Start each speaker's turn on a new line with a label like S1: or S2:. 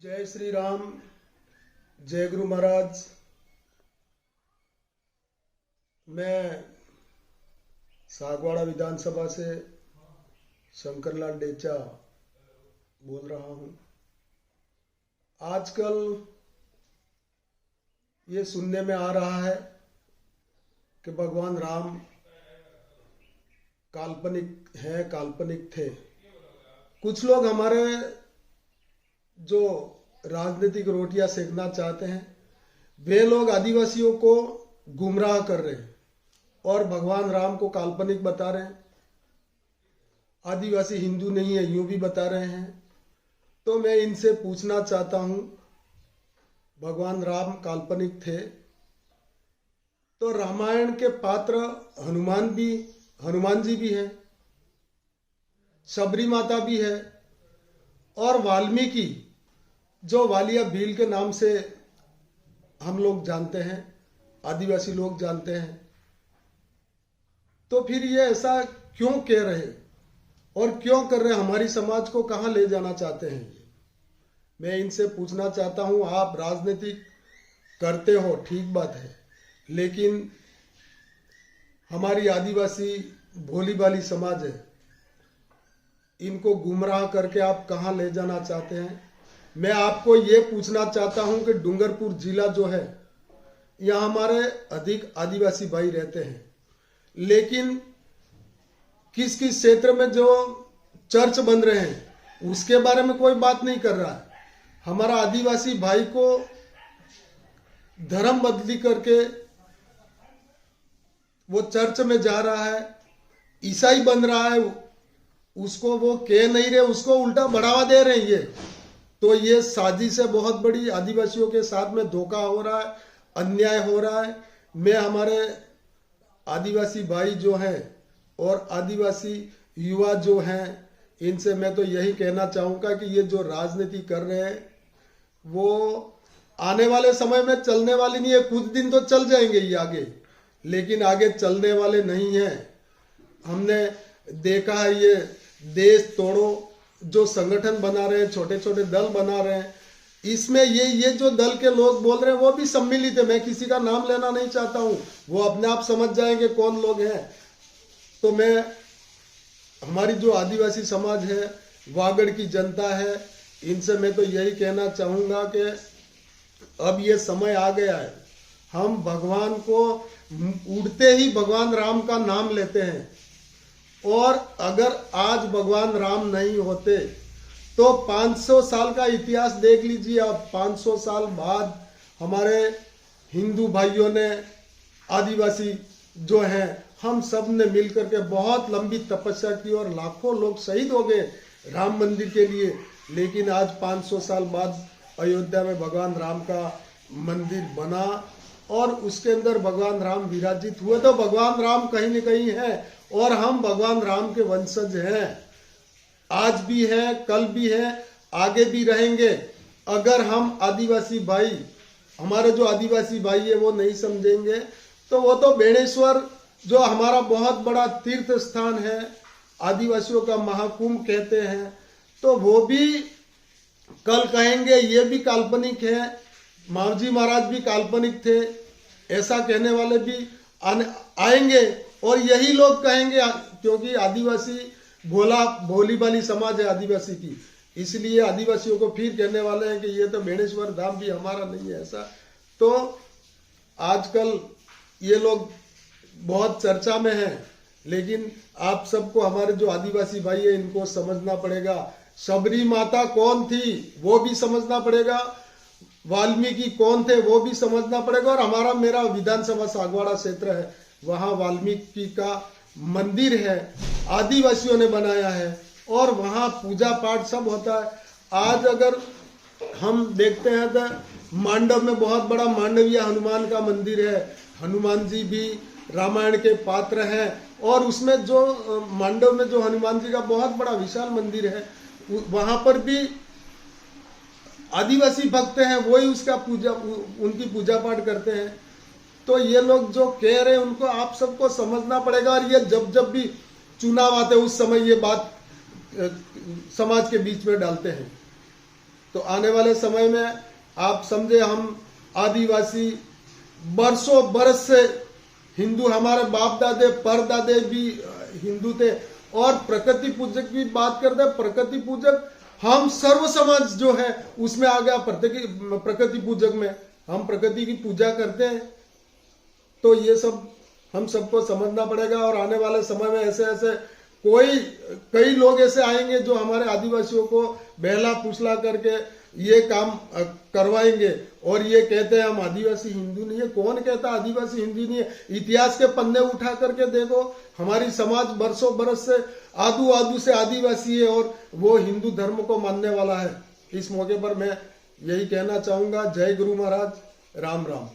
S1: जय श्री राम, जय गुरु महाराज। मैं सागवाड़ा विधानसभा से शंकरलाल डेचा बोल रहा हूं। आजकल ये सुनने में आ रहा है कि भगवान राम काल्पनिक है, काल्पनिक थे। कुछ लोग हमारे जो राजनीतिक रोटियां सेकना चाहते हैं, वे लोग आदिवासियों को गुमराह कर रहे हैं और भगवान राम को काल्पनिक बता रहे हैं। आदिवासी हिंदू नहीं है यूं भी बता रहे हैं। तो मैं इनसे पूछना चाहता हूं, भगवान राम काल्पनिक थे तो रामायण के पात्र हनुमान जी भी है, शबरी माता भी है और वाल्मीकि जो वालिया भील के नाम से हम लोग जानते हैं, आदिवासी लोग जानते हैं। तो फिर ये ऐसा क्यों कह रहे और क्यों कर रहे, हमारी समाज को कहां ले जाना चाहते हैं? मैं इनसे पूछना चाहता हूं। आप राजनीति करते हो, ठीक बात है, लेकिन हमारी आदिवासी भोली भाली समाज है, इनको गुमराह करके आप कहां ले जाना चाहते हैं? मैं आपको ये पूछना चाहता हूं कि डूंगरपुर जिला जो है, यहाँ हमारे अधिक आदिवासी भाई रहते हैं, लेकिन किस किस क्षेत्र में जो चर्च बन रहे हैं उसके बारे में कोई बात नहीं कर रहा है। हमारा आदिवासी भाई को धर्म बदली करके वो चर्च में जा रहा है, ईसाई बन रहा है, उसको वो कह नहीं रहे, उसको उल्टा बढ़ावा दे रहे हैं। ये तो ये साजिश है बहुत बड़ी, आदिवासियों के साथ में धोखा हो रहा है, अन्याय हो रहा है। मैं हमारे आदिवासी भाई जो हैं और आदिवासी युवा जो हैं, इनसे मैं तो यही कहना चाहूँगा कि ये जो राजनीति कर रहे हैं वो आने वाले समय में चलने वाली नहीं है। कुछ दिन तो चल जाएंगे ये आगे, लेकिन आगे चलने वाले नहीं हैं। हमने देखा है ये देश तोड़ो जो संगठन बना रहे हैं, छोटे छोटे दल बना रहे हैं, इसमें ये जो दल के लोग बोल रहे हैं वो भी सम्मिलित है। मैं किसी का नाम लेना नहीं चाहता हूं, वो अपने आप समझ जाएंगे कौन लोग हैं। तो मैं हमारी जो आदिवासी समाज है, वागड़ की जनता है, इनसे मैं तो यही कहना चाहूंगा कि अब ये समय आ गया है, हम भगवान को उड़ते ही भगवान राम का नाम लेते हैं। और अगर आज भगवान राम नहीं होते तो 500 साल का इतिहास देख लीजिए। अब 500 साल बाद हमारे हिंदू भाइयों ने, आदिवासी जो हैं, हम सब ने मिलकर के बहुत लंबी तपस्या की और लाखों लोग शहीद हो गए राम मंदिर के लिए। लेकिन आज 500 साल बाद अयोध्या में भगवान राम का मंदिर बना और उसके अंदर भगवान राम विराजित हुए। तो भगवान राम कहीं न कहीं है और हम भगवान राम के वंशज हैं, आज भी हैं, कल भी हैं, आगे भी रहेंगे। अगर हम आदिवासी भाई, हमारे जो आदिवासी भाई है वो नहीं समझेंगे तो वो तो बेणेश्वर जो हमारा बहुत बड़ा तीर्थ स्थान है, आदिवासियों का महाकुंभ कहते हैं, तो वो भी कल कहेंगे ये भी काल्पनिक है, मावजी महाराज भी काल्पनिक थे, ऐसा कहने वाले भी आएंगे। और यही लोग कहेंगे, क्योंकि आदिवासी भोली भाली समाज है आदिवासी की, इसलिए आदिवासियों को फिर कहने वाले हैं कि ये तो बेणेश्वर धाम भी हमारा नहीं है ऐसा। तो आजकल ये लोग बहुत चर्चा में हैं, लेकिन आप सबको, हमारे जो आदिवासी भाई है, इनको समझना पड़ेगा। शबरी माता कौन थी वो भी समझना पड़ेगा, वाल्मीकि कौन थे वो भी समझना पड़ेगा। और मेरा विधानसभा सागवाड़ा क्षेत्र है, वहां वाल्मीकि का मंदिर है, आदिवासियों ने बनाया है और वहां पूजा पाठ सब होता है। आज अगर हम देखते हैं तो मांडव में बहुत बड़ा मांडवीय हनुमान का मंदिर है, हनुमान जी भी रामायण के पात्र हैं। और उसमें जो मांडव में जो हनुमान जी का बहुत बड़ा विशाल मंदिर है, वहां पर भी आदिवासी भक्त हैं, वही उसका उनकी पूजा पाठ करते हैं। तो ये लोग जो कह रहे हैं उनको आप सबको समझना पड़ेगा। और ये जब भी चुनाव आते हैं उस समय ये बात समाज के बीच में डालते हैं। तो आने वाले समय में आप समझे, हम आदिवासी बरसों बरस से हिंदू, हमारे बाप दादे परदादे भी हिंदू थे, और प्रकृति पूजक की बात करते हैं, प्रकृति पूजक हम सर्व समाज जो है उसमें आ गया। प्रकृति पूजक में हम प्रकृति की पूजा करते हैं। तो ये सब हम सबको समझना पड़ेगा, और आने वाले समय में ऐसे ऐसे कई लोग ऐसे आएंगे जो हमारे आदिवासियों को बहला फुसला करके ये काम करवाएंगे, और ये कहते हैं हम आदिवासी हिंदू नहीं है। कौन कहता आदिवासी हिंदू नहीं है? इतिहास के पन्ने उठा करके देखो, हमारी समाज बरसों बरस से आदू से आदिवासी है, और वो हिंदू धर्म को मानने वाला है। इस मौके पर मैं यही कहना चाहूंगा, जय गुरु महाराज, राम राम।